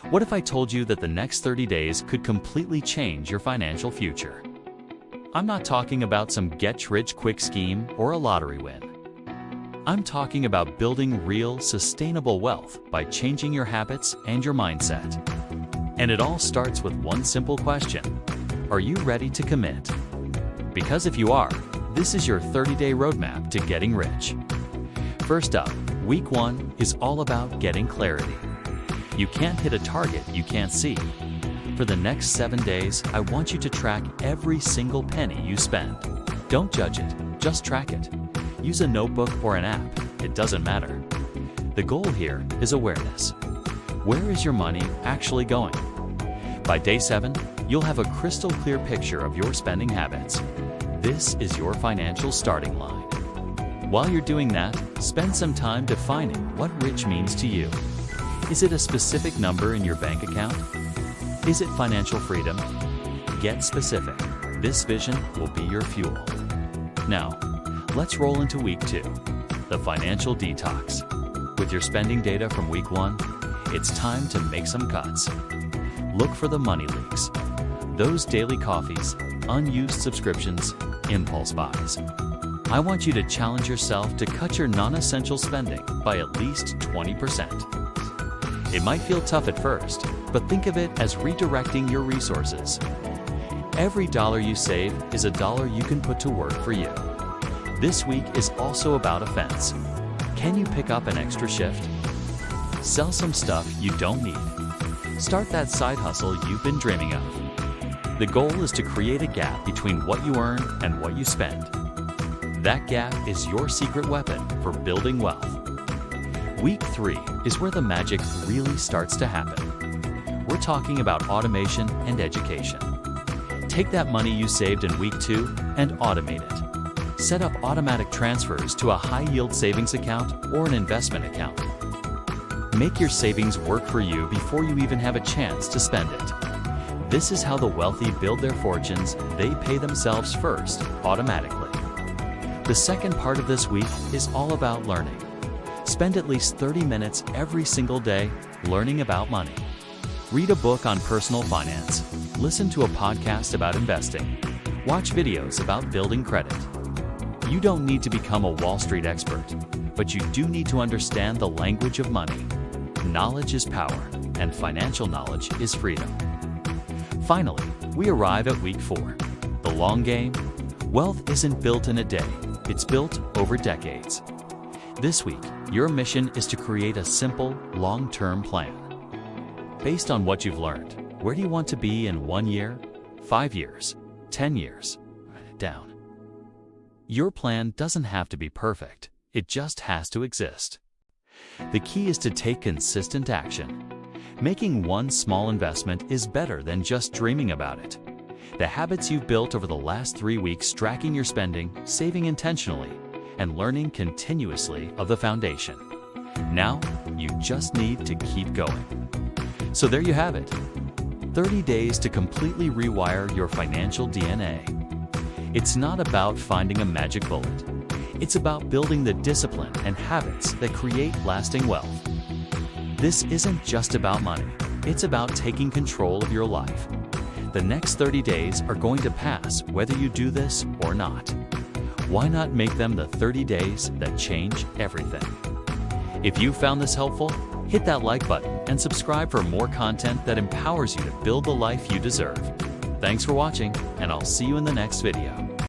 What if I told you that the next 30 days could completely change your financial future? I'm not talking about some get-rich-quick scheme or a lottery win. I'm talking about building real, sustainable wealth by changing your habits and your mindset. And it all starts with one simple question. Are you ready to commit? Because if you are, this is your 30-day roadmap to getting rich. First up, week 1 is all about getting clarity. You can't hit a target you can't see. For the next 7 days, I want you to track every single penny you spend. Don't judge it, just track it. Use a notebook or an app, it doesn't matter. The goal here is awareness. Where is your money actually going? By day 7, you'll have a crystal clear picture of your spending habits. This is your financial starting line. While you're doing that, spend some time defining what rich means to you. Is it a specific number in your bank account? Is it financial freedom? Get specific. This vision will be your fuel. Now, let's roll into week 2, the financial detox. With your spending data from week 1, it's time to make some cuts. Look for the money leaks. Those daily coffees, unused subscriptions, impulse buys. I want you to challenge yourself to cut your non-essential spending by at least 20%. It might feel tough at first, but think of it as redirecting your resources. Every dollar you save is a dollar you can put to work for you. This week is also about offense. Can you pick up an extra shift? Sell some stuff you don't need. Start that side hustle you've been dreaming of. The goal is to create a gap between what you earn and what you spend. That gap is your secret weapon for building wealth. Week 3 is where the magic really starts to happen. We're talking about automation and education. Take that money you saved in week 2 and automate it. Set up automatic transfers to a high-yield savings account or an investment account. Make your savings work for you before you even have a chance to spend it. This is how the wealthy build their fortunes. They pay themselves first, automatically. The second part of this week is all about learning. Spend at least 30 minutes every single day learning about money. Read a book on personal finance. Listen to a podcast about investing. Watch videos about building credit. You don't need to become a Wall Street expert, but you do need to understand the language of money. Knowledge is power, and financial knowledge is freedom. Finally, we arrive at week 4. The long game. Wealth isn't built in a day. It's built over decades. This week, your mission is to create a simple, long-term plan. Based on what you've learned, where do you want to be in 1 year, 5 years, 10 years? Write it down. Your plan doesn't have to be perfect. It just has to exist. The key is to take consistent action. Making one small investment is better than just dreaming about it. The habits you've built over the last 3 weeks, tracking your spending, saving intentionally, and learning continuously of the foundation. Now, you just need to keep going. So there you have it. 30 days to completely rewire your financial DNA. It's not about finding a magic bullet. It's about building the discipline and habits that create lasting wealth. This isn't just about money. It's about taking control of your life. The next 30 days are going to pass whether you do this or not. Why not make them the 30 days that change everything? If you found this helpful, hit that like button and subscribe for more content that empowers you to build the life you deserve. Thanks for watching, and I'll see you in the next video.